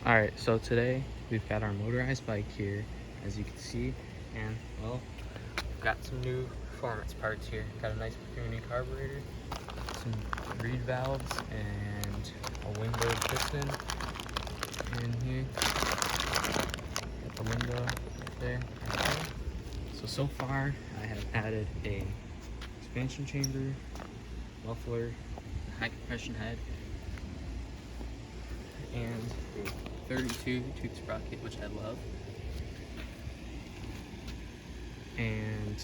Alright, so today we've got our motorized bike here, as you can see, and well, we've got some new performance parts here. Got a nice new carburetor, some reed valves, and a window piston in here. Got the window right there. So far I have added a expansion chamber, muffler, high compression head, and 32 tooth sprocket, which I love. And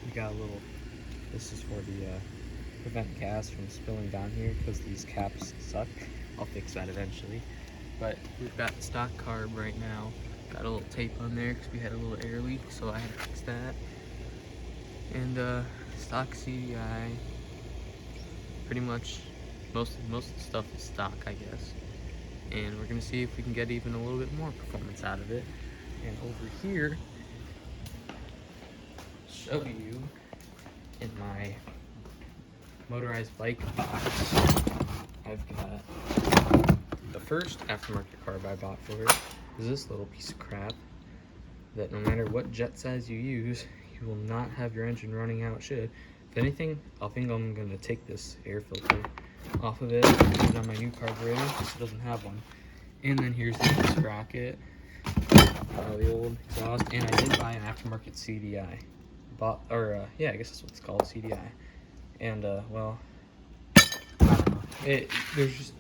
we got a little, this is for the prevent gas from spilling down here because these caps suck. I'll fix that eventually. But we've got stock carb right now. Got a little tape on there because we had a little air leak, so I had to fix that. And stock CDI. Pretty much most of the stuff is stock, I guess. And we're gonna see if we can get even a little bit more performance out of it. And over here, show you in my motorized bike box, I've got the first aftermarket carb I bought for it is this little piece of crap that no matter what jet size you use, you will not have your engine running how it should. If anything, I think I'm gonna take this air filter off of it, put it on my new carburetor because it doesn't have one. And then here's the sprocket, the old exhaust, and I did buy an aftermarket CDI. Yeah, I guess that's what it's called, CDI. And well, I don't know.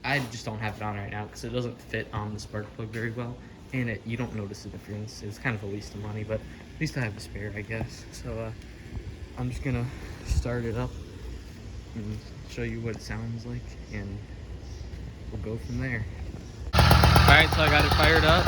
I just don't have it on right now because it doesn't fit on the spark plug very well, and you don't notice the difference. It's kind of a waste of money, but at least I have a spare, I guess. So I'm just gonna start it up and show you what it sounds like, and we'll go from there. Alright, so I got it fired up.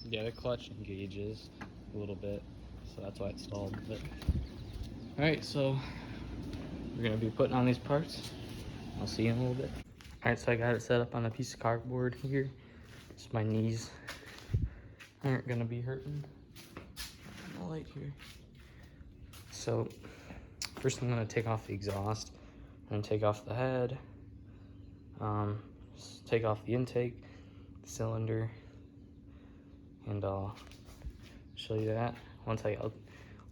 Yeah, the clutch engages a little bit, so that's why it stalled a bit. Alright, so we're gonna be putting on these parts. I'll see you in a little bit. Alright, so I got it set up on a piece of cardboard here. So my knees aren't gonna be hurting. The light here. So first I'm gonna take off the exhaust and take off the head. Take off the intake, the cylinder, and I'll show you that once I'll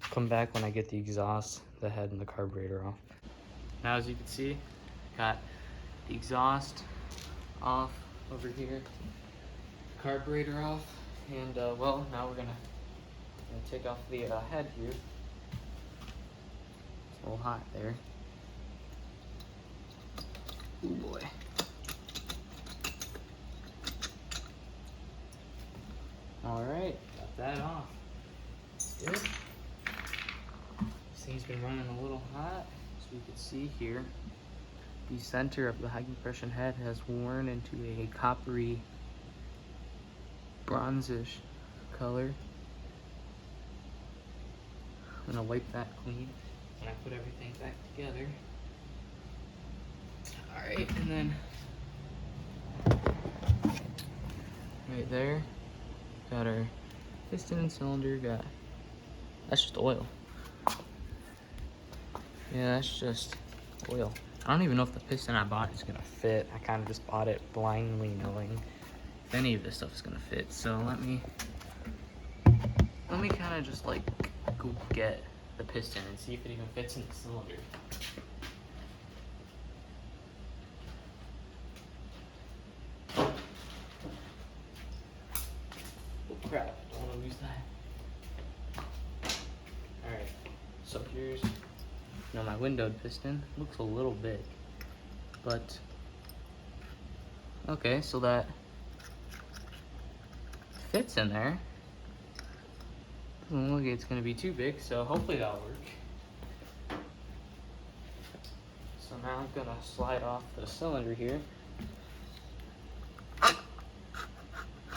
come back when I get the exhaust, the head, and the carburetor off. Now, as you can see, got the exhaust off over here, carburetor off, and well, now we're gonna take off the head here. It's a little hot there. Oh boy. All right, got that off. Good. This thing's been running a little hot, so you can see here, the center of the high compression head has worn into a coppery bronzish color. I'm gonna wipe that clean when I put everything back together. All right, and then right there, got our piston and cylinder. That's just oil. Yeah, that's just oil. I don't even know if the piston I bought is gonna fit. I kind of just bought it blindly knowing if any of this stuff is gonna fit. So let me kind of just like go get the piston and see if it even fits in the cylinder. Oh crap, don't want to lose that. Alright, so here's my windowed piston. Looks a little big, but okay, so that fits in there. Doesn't look like it's gonna be too big, so hopefully that'll work. So now I'm gonna slide off the cylinder here,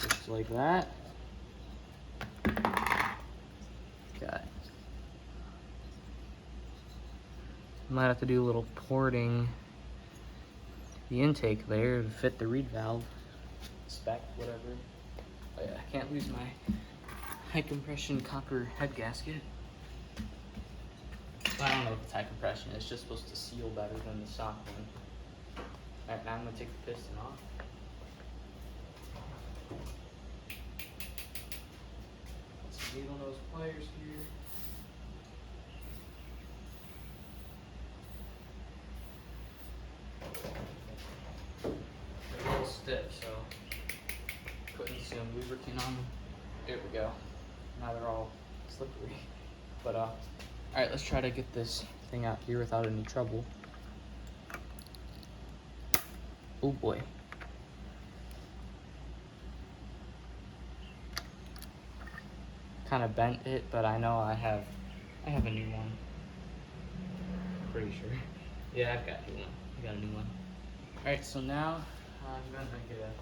just like that. Got Might have to do a little porting the intake there to fit the reed valve spec, whatever. But yeah, I can't lose my high compression copper head gasket. Well, I don't know if it's high compression, it's just supposed to seal better than the stock one. Alright, now I'm gonna take the piston off. Some needle nose pliers here. They're a little stiff, so putting some lubricant on them. There we go. Now they're all slippery. But alright, let's try to get this thing out here without any trouble. Oh boy. Kind of bent it, but I know I have a new one. Pretty sure. Yeah, I've got a new one. I got a new one. Alright, so now I'm gonna get a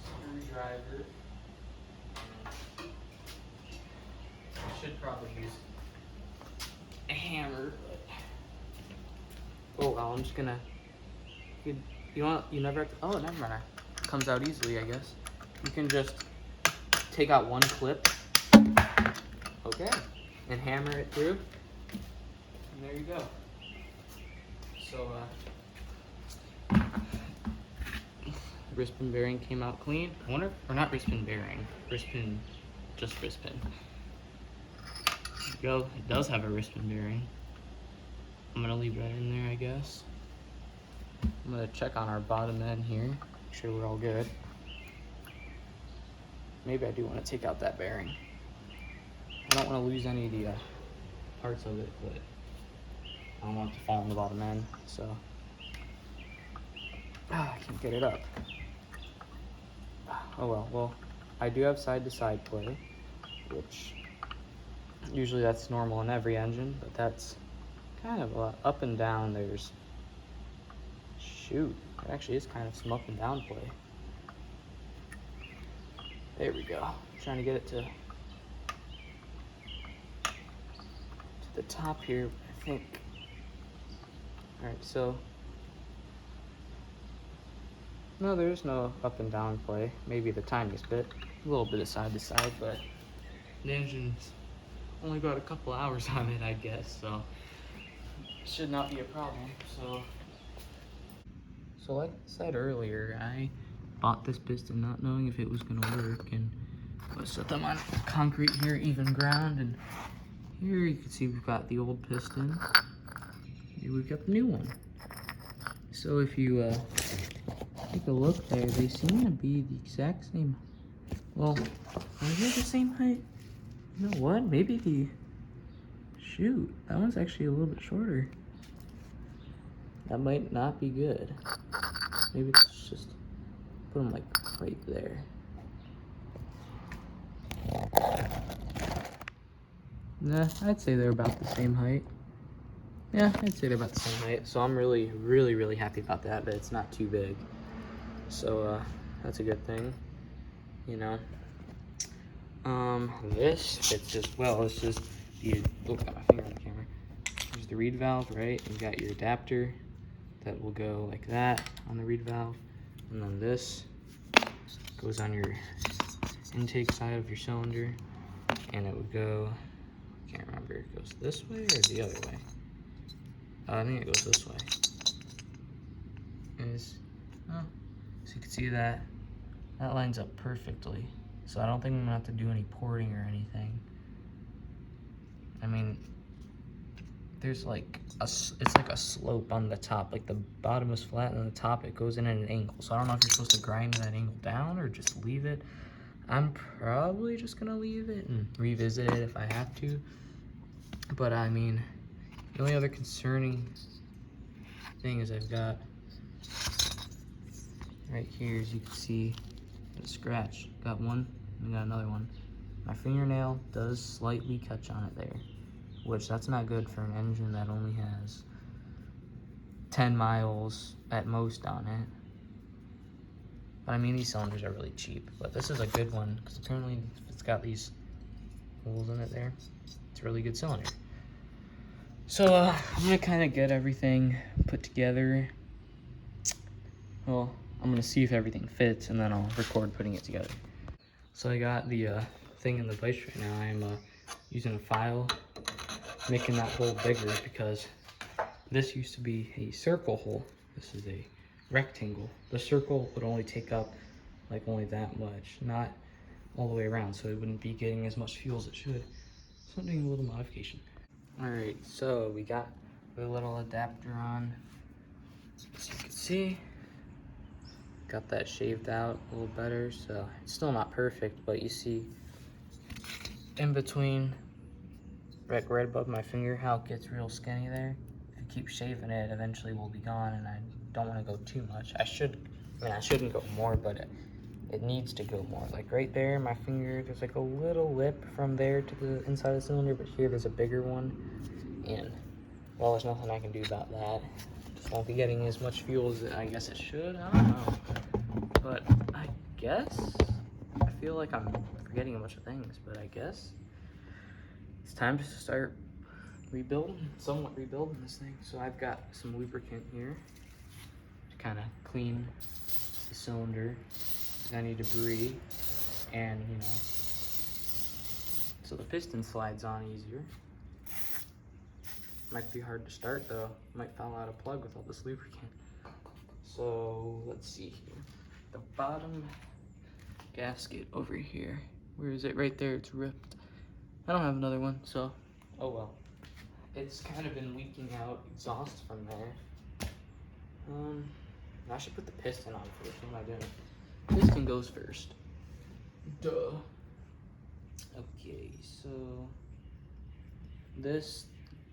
screwdriver. I should probably use a hammer, but oh well, I'm just gonna. You never have to, oh, never mind. It comes out easily, I guess. You can just take out one clip, okay, and hammer it through, and there you go. So, wrist pin bearing came out clean. I wonder, or not wrist pin bearing, just wrist pin. There you go. It does have a wrist pin bearing. I'm gonna leave that in there, I guess. I'm gonna check on our bottom end here, make sure we're all good. Maybe I do want to take out that bearing. I don't want to lose any of the parts of it, but I don't want it to fall on the bottom end, so I can't get it up. Oh well. Well, I do have side-to-side play, which usually that's normal in every engine, but that's kind of up and down. There's shoot, it actually is kind of some up and down play. There we go. I'm trying to get it to the top here, I think. Alright, so no, there's no up and down play. Maybe the tiniest bit, a little bit of side to side, but the engine's only got a couple hours on it, I guess, so it should not be a problem. So like I said earlier, I bought this piston not knowing if it was gonna work, and I set them on concrete here, even ground, and here you can see we've got the old piston. Here we've got the new one. So if you take a look there, they seem to be the exact same. Well, are they the same height? You know what? Maybe shoot, that one's actually a little bit shorter. That might not be good. Maybe it's just put them like right there. Nah, I'd say they're about the same height. Yeah, I'd say they're about the same height. So I'm really, really, really happy about that, but it's not too big. So that's a good thing, you know. This fits just well. It's just you look at my finger on the camera. There's the reed valve, right? You got your adapter that will go like that on the reed valve, and then this goes on your intake side of your cylinder, and it would go, I can't remember, it goes this way or the other way. I think it goes this way. So you can see that lines up perfectly. So I don't think I'm gonna have to do any porting or anything. I mean, there's like it's like a slope on the top. Like the bottom is flat and the top it goes in at an angle. So I don't know if you're supposed to grind that angle down or just leave it. I'm probably just gonna leave it and revisit it if I have to. But I mean, the only other concerning thing is I've got right here, as you can see, the scratch. Got one, and got another one. My fingernail does slightly catch on it there, which that's not good for an engine that only has 10 miles at most on it. But I mean, these cylinders are really cheap, but this is a good one because apparently it's got these holes in it there. It's a really good cylinder. So I'm gonna kind of get everything put together. Well, I'm gonna see if everything fits, and then I'll record putting it together. So I got the thing in the vise right now. I'm using a file, making that hole bigger because this used to be a circle hole. This is a rectangle. The circle would only take up like only that much, not all the way around, so it wouldn't be getting as much fuel as it should. So I'm doing a little modification. All right, so we got the little adapter on. As you can see, got that shaved out a little better, so it's still not perfect, but you see in between, right above my finger, how it gets real skinny there. If you keep shaving it, eventually will be gone, and I don't want to go too much. I shouldn't go more, but it needs to go more. Like right there, my finger, there's like a little lip from there to the inside of the cylinder, but here there's a bigger one, and well, there's nothing I can do about that. Just won't be getting as much fuel as I guess it should. I don't know. But I guess, I feel like I'm forgetting a bunch of things, but I guess it's time to start somewhat rebuilding this thing. So I've got some lubricant here to kind of clean the cylinder, any debris, and you know, so the piston slides on easier. Might be hard to start though. Might fall out of plug with all this lubricant. So let's see here. The bottom gasket over here. Where is it? Right there, it's ripped. I don't have another one, so oh well. It's kind of been leaking out exhaust from there. I should put the piston on first. What am I doing? Piston goes first. Duh. Okay, so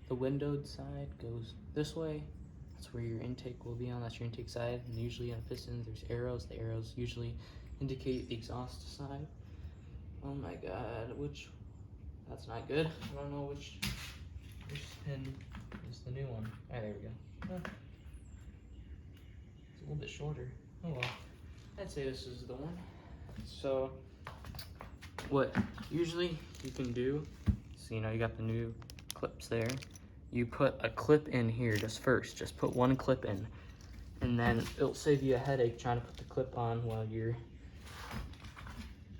the windowed side goes this way. That's where your intake will be on. That's your intake side. And usually on pistons, there's arrows. The arrows usually indicate the exhaust side. Oh my god, that's not good. I don't know which pin is the new one. Alright, there we go. It's a little bit shorter. Oh well. I'd say this is the one. So what usually you can do, so you know you got the new clips there. You put a clip in here just put one clip in, and then it'll save you a headache trying to put the clip on while you're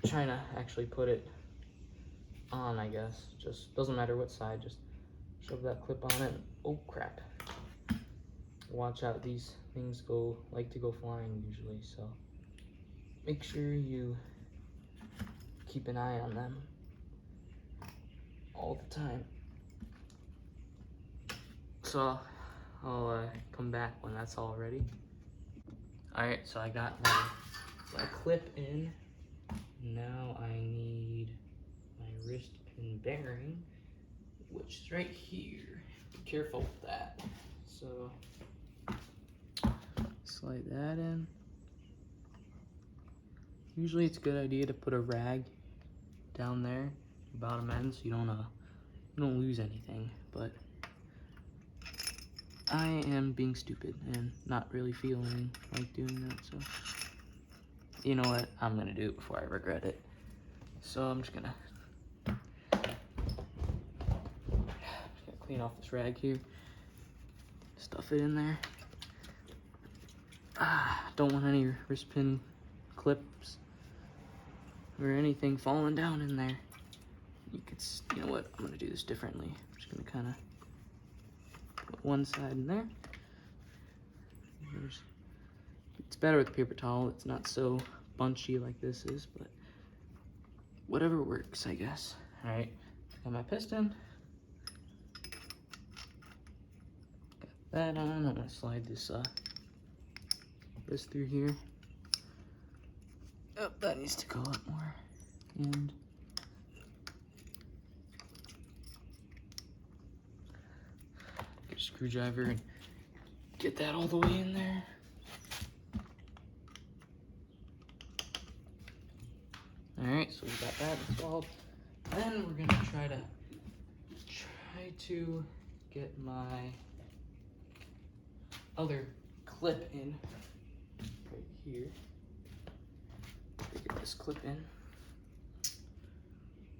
trying to actually put it on, I guess. Just doesn't matter what side, just shove that clip on it. Oh crap. Watch out, these things like to go flying usually, so make sure you keep an eye on them all the time. So I'll come back when that's all ready. Alright, so I got my clip in. Now I need my wrist pin bearing, which is right here. Be careful with that. So slide that in. Usually it's a good idea to put a rag down there, bottom end, so you don't lose anything, but I am being stupid and not really feeling like doing that, so you know what, I'm gonna do it before I regret it. So I'm just gonna clean off this rag here, stuff it in there. Don't want any wrist pin clips or anything falling down in there. You know what, I'm gonna do this differently. I'm just gonna kind of put one side in there. It's better with paper towel. It's not so bunchy like this is, but whatever works, I guess. All right, got my piston. Got that on. I'm gonna slide this through here. Oh, that needs to go up more. And get a screwdriver and get that all the way in there. Alright, so we got that installed. Then we're gonna try to get my other clip in right here. Get this clip in.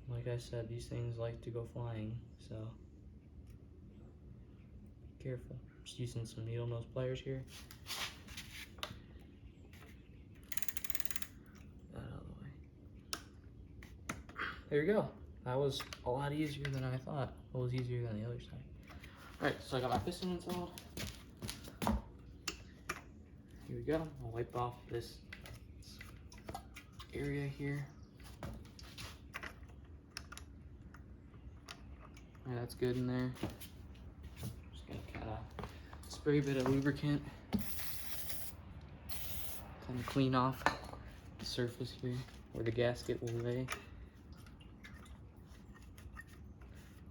Like I said, these things like to go flying, so Careful. Just using some needle nose pliers here. That out of the way. There you go. That was a lot easier than I thought. It was easier than the other side. Alright, so I got my piston installed. Here we go. I'll wipe off this area here. Alright, that's good in there. Just gonna kind of spray a bit of lubricant. Kind of clean off the surface here where the gasket will lay.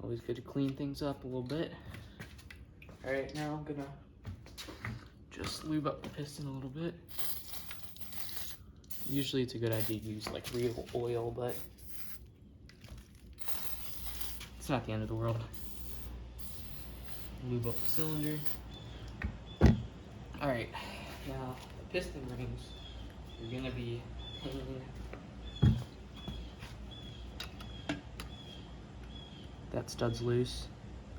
Always good to clean things up a little bit. Alright, now I'm gonna just lube up the piston a little bit. Usually it's a good idea to use like real oil, but it's not the end of the world. Lube up the cylinder. Alright, now the piston rings, you're gonna be hanging. That stud's loose.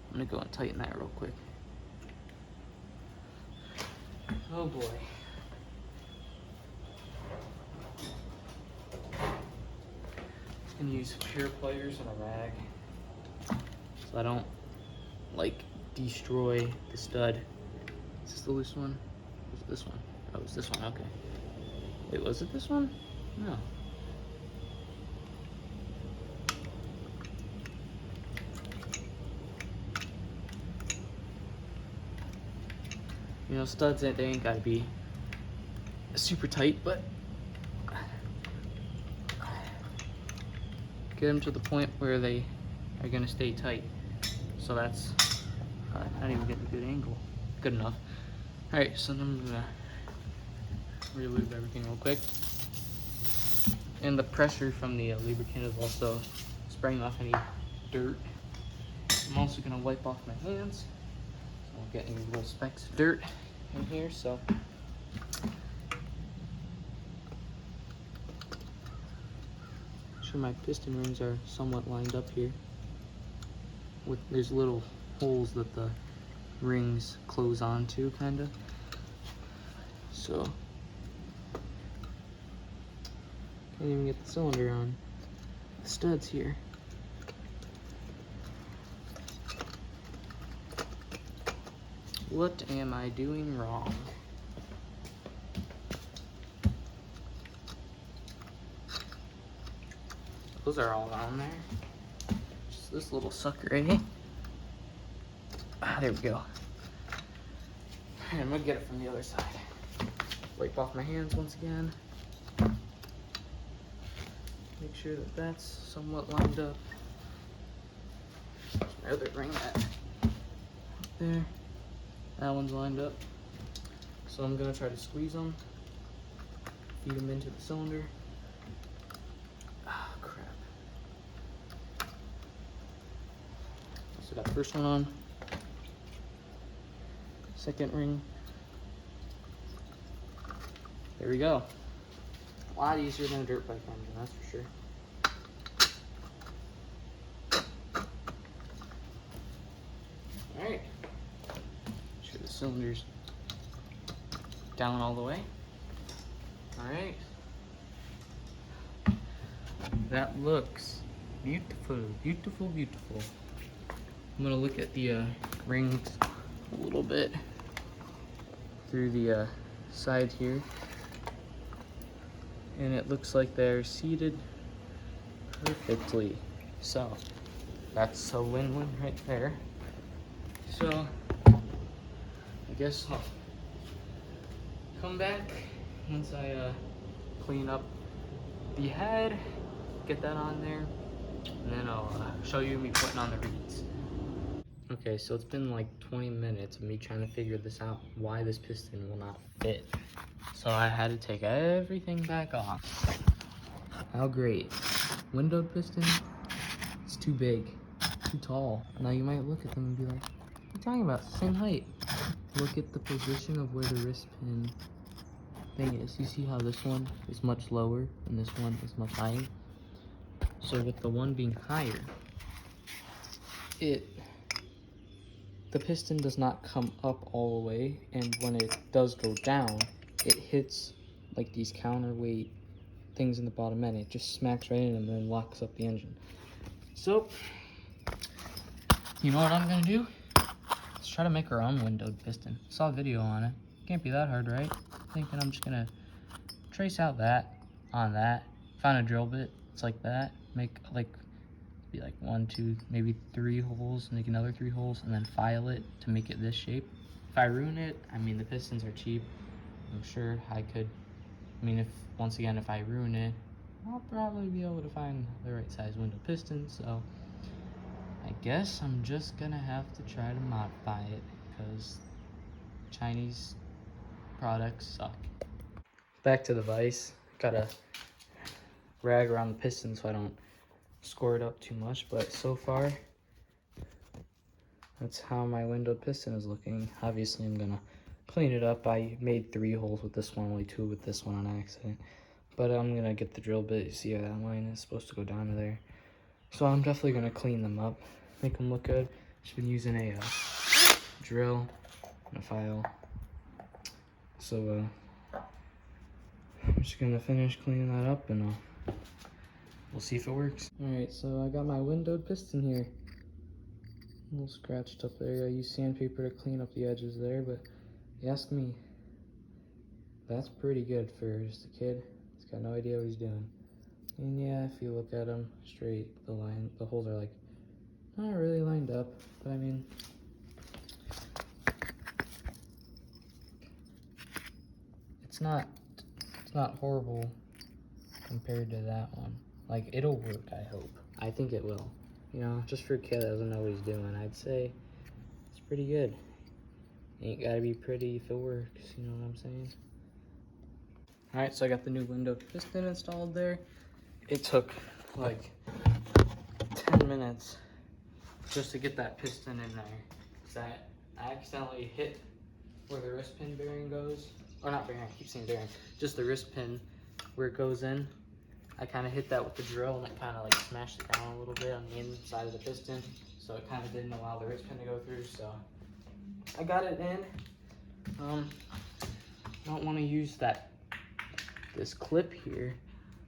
I'm gonna go and tighten that real quick. Oh boy. Just gonna use a pair of pliers and a rag so I don't like destroy the stud. Is this the loose one? Or was it this one? Oh, it was this one, okay. Wait, was it this one? No. You know, studs, they ain't gotta be super tight, but get them to the point where they are gonna stay tight. So that's not even getting a good angle. Good enough. All right, so then I'm gonna re-lube everything real quick. And the pressure from the lubricant is also spraying off any dirt. I'm also gonna wipe off my hands. So I won't get any little specks of dirt in here, so. Sure my piston rings are somewhat lined up here. There's little holes that the rings close onto, kinda. So, can't even get the cylinder on the studs here. What am I doing wrong? Those are all on there. Just this little sucker, eh? Ah, there we go. And I'm gonna get it from the other side. Wipe off my hands once again. Make sure that that's somewhat lined up. There's my other ring up there. That one's lined up. So I'm gonna try to squeeze them, feed them into the cylinder. Ah, crap. So got the first one on. Second ring. There we go. A lot easier than a dirt bike engine, that's for sure. Alright. Make sure the cylinder's down all the way. Alright. That looks beautiful, beautiful, beautiful. I'm gonna look at the rings a little bit through the side here, and it looks like they're seated perfectly. So that's a win-win right there. So I guess I'll come back once I clean up the head, get that on there, and then I'll show you me putting on the reeds. Okay, so it's been like 20 minutes of me trying to figure this out, why this piston will not fit. So I had to take everything back off. How great. Windowed piston, it's too big, too tall. Now you might look at them and be like, what are you talking about? It's the same height. Look at the position of where the wrist pin thing is. You see how this one is much lower and this one is much higher? So with the one being higher, it the piston does not come up all the way, and when it does go down, it hits like these counterweight things in the bottom end. It just smacks right in and then locks up the engine. So, you know what I'm gonna do? Let's try to make our own windowed piston. Saw a video on it. Can't be that hard, right? Thinking I'm just gonna trace out that on that. Find a drill bit. It's like that. Make like be like 1, 2, maybe 3 holes. Make another 3 holes, and then file it to make it this shape. If I ruin it, I mean the pistons are cheap. I'm sure I could. I mean, if I ruin it, I'll probably be able to find the right size window piston. So I guess I'm just gonna have to try to modify it because Chinese products suck. Back to the vise. Gotta rag around the piston so I don't score it up too much, but so far that's how my windowed piston is looking. Obviously I'm gonna clean it up. I made 3 holes with this one, only 2 with this one on accident, but I'm gonna get the drill bit. You see how that line is supposed to go down to there, so I'm definitely gonna clean them up, make them look good. Just been using a drill and a file, so I'm just gonna finish cleaning that up and we'll see if it works. Alright, so I got my windowed piston here. A little scratched up there. I used sandpaper to clean up the edges there, but you ask me, that's pretty good for just a kid. He's got no idea what he's doing. And yeah, if you look at him straight, the holes are like not really lined up, but I mean, it's not horrible compared to that one. Like, it'll work, I hope. I think it will. You know, just for a kid that doesn't know what he's doing, I'd say it's pretty good. Ain't gotta be pretty if it works, you know what I'm saying? Alright, so I got the new window piston installed there. It took like 10 minutes just to get that piston in there. Cause I accidentally hit where the wrist pin bearing goes. Or not bearing, I keep saying bearing. Just the wrist pin where it goes in. I kind of hit that with the drill and it kind of like smashed it down a little bit on the inside of the piston. So it kind of didn't allow the wrist pin to go through, so I got it in. Don't want to use this clip here.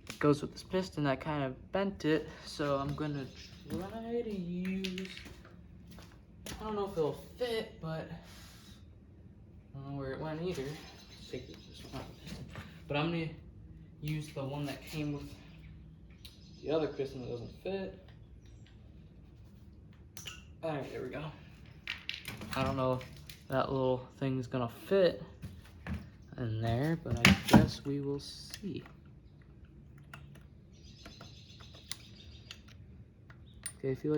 It goes with this piston. I kind of bent it, so I'm gonna try to use, I don't know if it'll fit, but I don't know where it went either. Let's take this one out of the piston. But I'm gonna use the one that came with the other piston that doesn't fit. Alright, there we go. I don't know if that little thing's gonna fit in there, but I guess we will see. Okay, I feel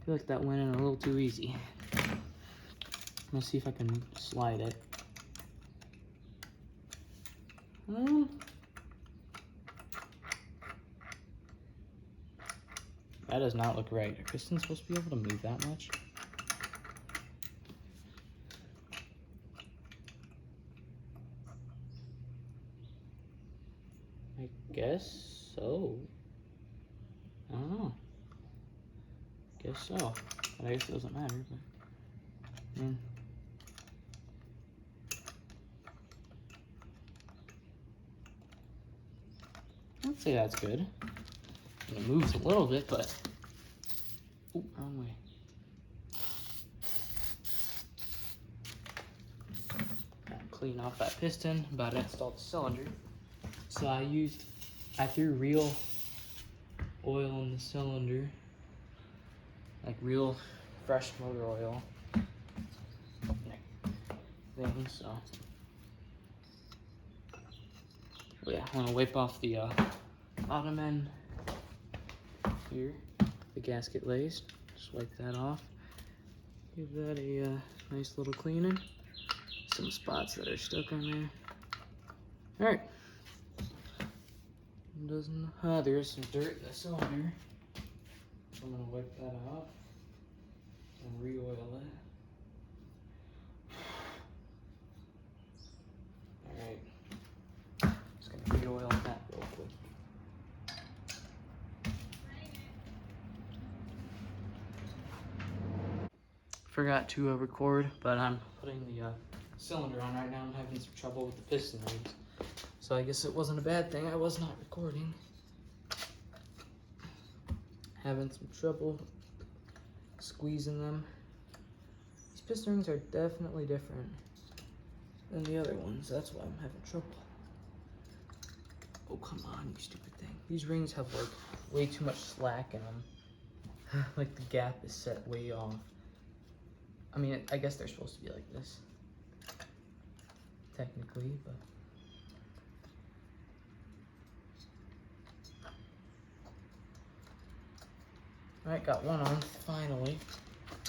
like that went in a little too easy. I'm gonna see if I can slide it. That does not look right. Are pistons supposed to be able to move that much? I guess so. I don't know. Guess so. But I guess it doesn't matter. But, I mean, I'd say that's good. And it moves a little bit, but oh, wrong way. Clean off that piston. About to install the cylinder. So I threw real oil in the cylinder, like real fresh motor oil thing. So yeah, I want to wipe off the bottom end here, the gasket laced. Just wipe that off. Give that a nice little cleaning. Some spots that are stuck on there. All right. There is some dirt in the cylinder. So I'm gonna wipe that off and re-oil it. All right. Just gonna re-oil that real quick. forgot to record, but I'm putting the cylinder on right now. I'm having some trouble with the piston rings. So I guess it wasn't a bad thing I was not recording. Having some trouble squeezing them. These piston rings are definitely different than the other ones. That's why I'm having trouble. Oh, come on, you stupid thing. These rings have like way too much slack in them. Like the gap is set way off. I mean, I guess they're supposed to be like this, technically, but. Alright, got one on, finally.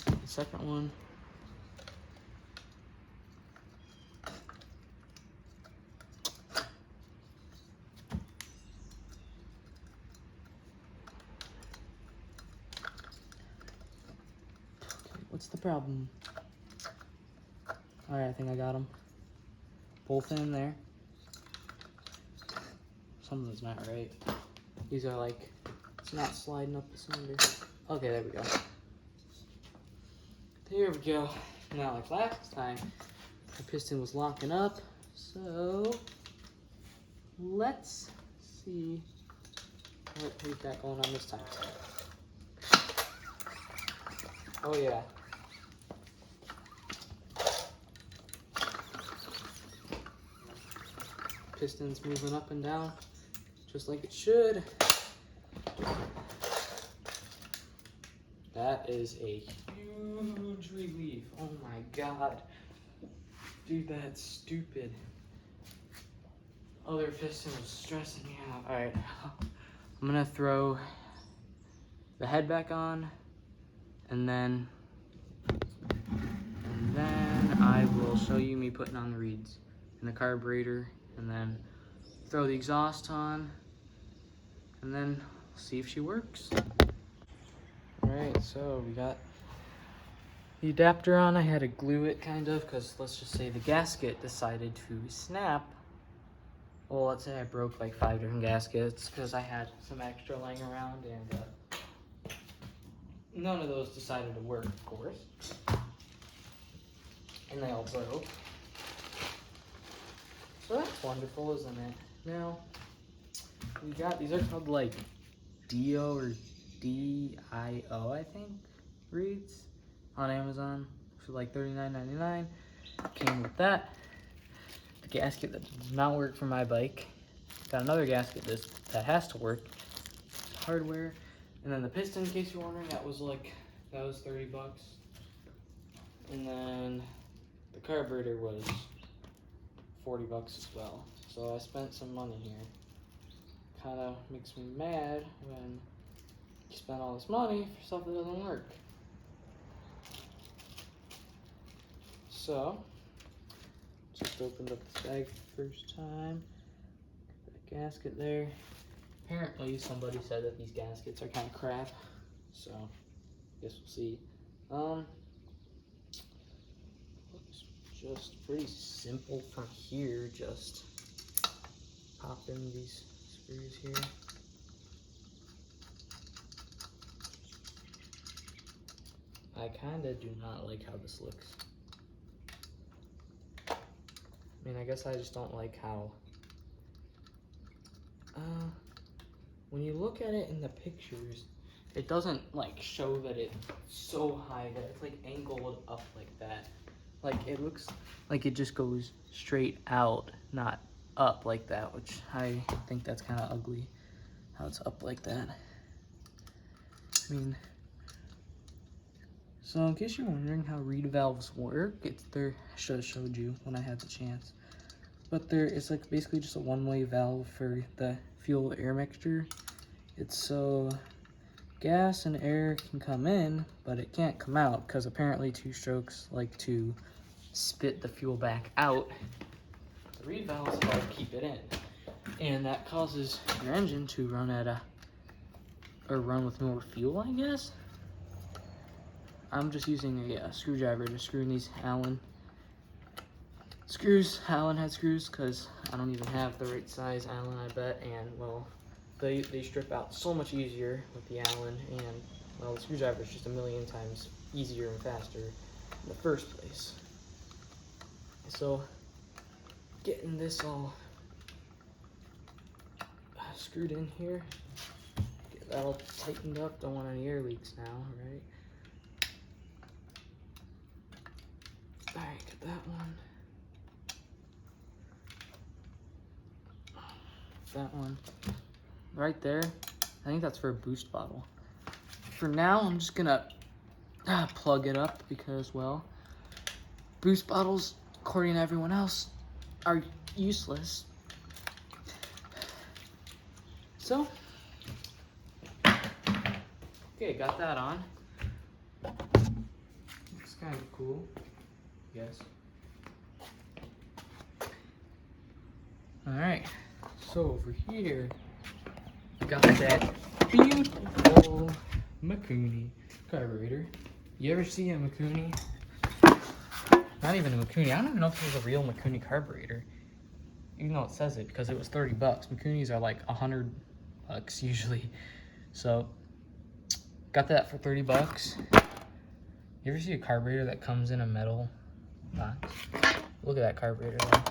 The second one. What's the problem? Alright, I think I got them. Both in there. Something's not right. These are like, it's not sliding up the cylinder. Okay, there we go. There we go. Now, like last time, the piston was locking up. So, let's see what we've got going on this time. Oh yeah. Piston's moving up and down, just like it should. That is a huge relief. Oh my god. Dude, that's stupid. Other piston was stressing me out. Alright, I'm gonna throw the head back on, and then I will show you me putting on the reeds and the carburetor, and then throw the exhaust on, and then see if she works. Alright, so we got the adapter on. I had to glue it kind of, because let's just say the gasket decided to snap. Well, let's say I broke like 5 different gaskets because I had some extra laying around, and none of those decided to work, of course. And they all broke. So that's wonderful, isn't it? Now, we got, these are called like Dio or D-I-O, I think, reeds on Amazon for like $39.99. Came with that. The gasket that does not work for my bike. Got another gasket that has to work. Hardware. And then the piston, in case you're wondering, that was 30 bucks. And then the carburetor was 40 bucks as well. So I spent some money here. Kind of makes me mad when you spend all this money for stuff that doesn't work. So, just opened up this bag for the first time. Got a gasket there. Apparently somebody said that these gaskets are kind of crap. So, guess we'll see. Looks just pretty simple from here. Just pop in these screws here. I kind of do not like how this looks. I mean, I guess I just don't like how, when you look at it in the pictures, it doesn't like show that it's so high that it's like angled up like that. Like it looks like it just goes straight out, not up like that, which I think that's kind of ugly, how it's up like that. I mean, so in case you're wondering how reed valves work, it's there. I should have showed you when I had the chance. But it's like basically just a one-way valve for the fuel air mixture. It's so gas and air can come in, but it can't come out because apparently two-strokes like to spit the fuel back out. The reed valves help keep it in, and that causes your engine to run run with more fuel, I guess. I'm just using a screwdriver to screw in these Allen screws, Allen head screws, because I don't even have the right size Allen, I bet, and well, they strip out so much easier with the Allen, and well, the screwdriver is just a million times easier and faster. in the first place. So getting this all screwed in here, get that all tightened up. Don't want any air leaks now, right? All right, get that one. That one right there. I think that's for a boost bottle. For now, I'm just gonna plug it up because, well, boost bottles, according to everyone else, are useless. So, okay, got that on. Looks kind of cool, yes. All right, so over here, we got that beautiful Mikuni carburetor. You ever see a Mikuni? Not even a Mikuni. I don't even know if it was a real Mikuni carburetor, even though it says it, because it was 30 bucks. Mikunis are like 100 bucks usually. So, got that for 30 bucks. You ever see a carburetor that comes in a metal box? Look at that carburetor though.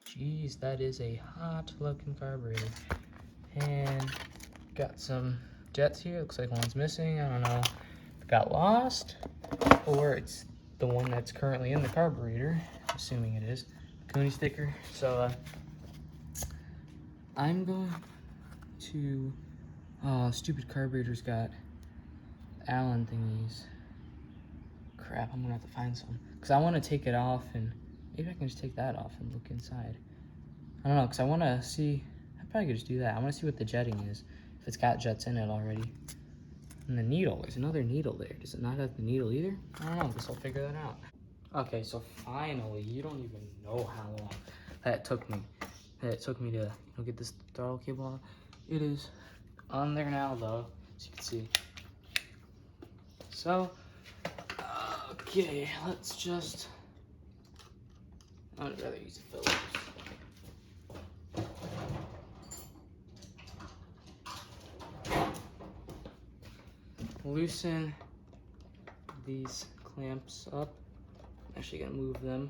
Jeez, that is a hot looking carburetor. And got some jets here. Looks like one's missing. I don't know if it got lost or it's the one that's currently in the carburetor. I'm assuming it is. Mikuni sticker. So I'm going to, oh, stupid carburetor's got Allen thingies. Crap, I'm gonna have to find some. Cause I wanna take it off and maybe I can just take that off and look inside. I don't know, cause I wanna see, I probably could just do that. I wanna see what the jetting is, if it's got jets in it already. And the needle, there's another needle there. Does it not have the needle either? I don't know, guess I'll figure that out. Okay, so finally, you don't even know how long that took me. To get this throttle cable on. It is on there now though, as you can see. So, okay, let's just, I'd rather use a Phillips. Loosen these clamps up. I'm actually gonna move them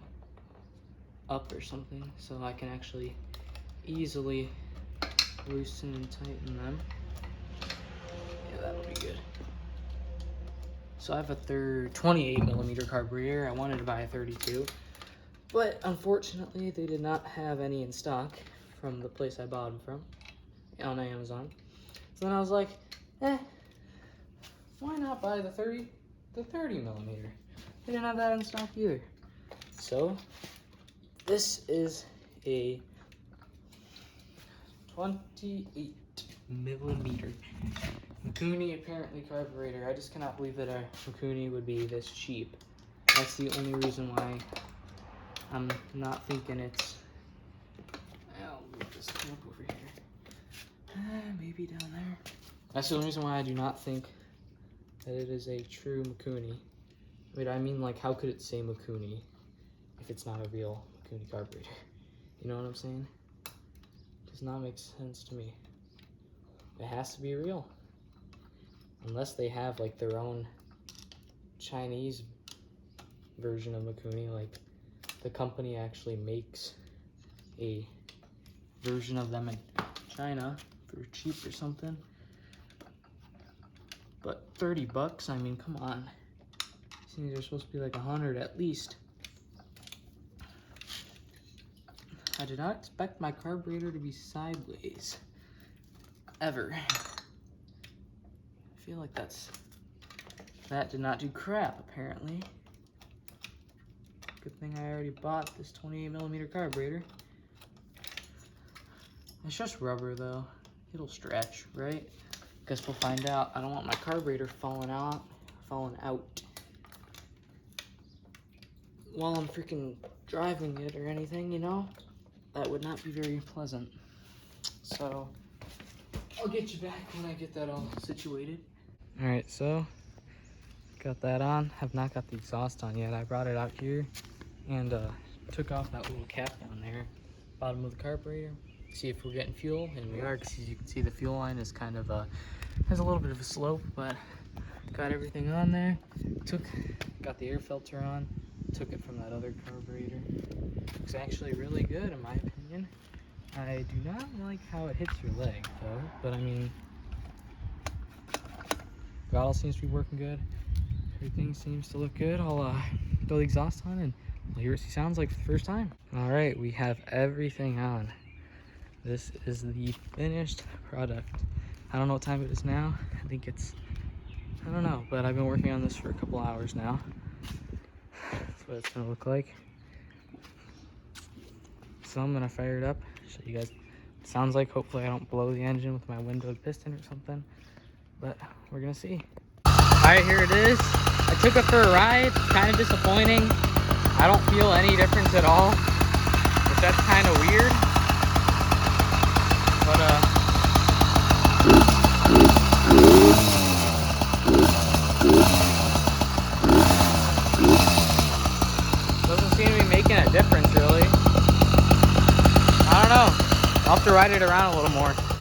up or something so I can actually easily loosen and tighten them. Yeah, that'll be good. So I have a 28 millimeter carburetor. I wanted to buy a 32, but unfortunately they did not have any in stock from the place I bought them from on Amazon. So then I was like, why not buy the 30 millimeter? They didn't have that in stock either. So this is a 28 millimeter Mikuni apparently carburetor. I just cannot believe that a Mikuni would be this cheap. That's the only reason why I'm not thinking it's, I'll move this clamp over here. Maybe down there. That's the only reason why I do not think that it is a true Mikuni. Wait, I mean, like, how could it say Mikuni if it's not a real Mikuni carburetor? You know what I'm saying? Does not make sense to me. It has to be real. Unless they have, like, their own Chinese version of Mikuni, like, the company actually makes a version of them in China for cheap or something. But 30 bucks, I mean, come on. These are supposed to be like 100 at least. I did not expect my carburetor to be sideways. Ever. I feel like that did not do crap, apparently. Good thing I already bought this 28 millimeter carburetor. It's just rubber though. It'll stretch, right? Guess we'll find out. I don't want my carburetor falling out while I'm freaking driving it or anything, you know? That would not be very pleasant. So, I'll get you back when I get that all situated. All right, so got that on. Have not got the exhaust on yet. I brought it out here and took off that little cap down there, bottom of the carburetor. See if we're getting fuel, and we are, because as you can see the fuel line is kind of has a little bit of a slope, but Got everything on there. Got the air filter on. Took it from that other carburetor. It's actually really good in my opinion. I do not like how it hits your leg though, but I mean, throttle seems to be working good. Everything seems to look good. I'll throw the exhaust on and we'll hear what she sounds like for the first time. All right, we have everything on. This is the finished product. I don't know what time it is now. I think it's, I don't know, but I've been working on this for a couple hours now. That's what it's gonna look like. So I'm gonna fire it up, show you guys what it sounds like. Hopefully I don't blow the engine with my windowed piston or something, but we're gonna see. All right, here it is. I took it for a ride. Kind of disappointing. I don't feel any difference at all, which that's kind of weird. But doesn't seem to be making a difference really. I don't know. I'll have to ride it around a little more.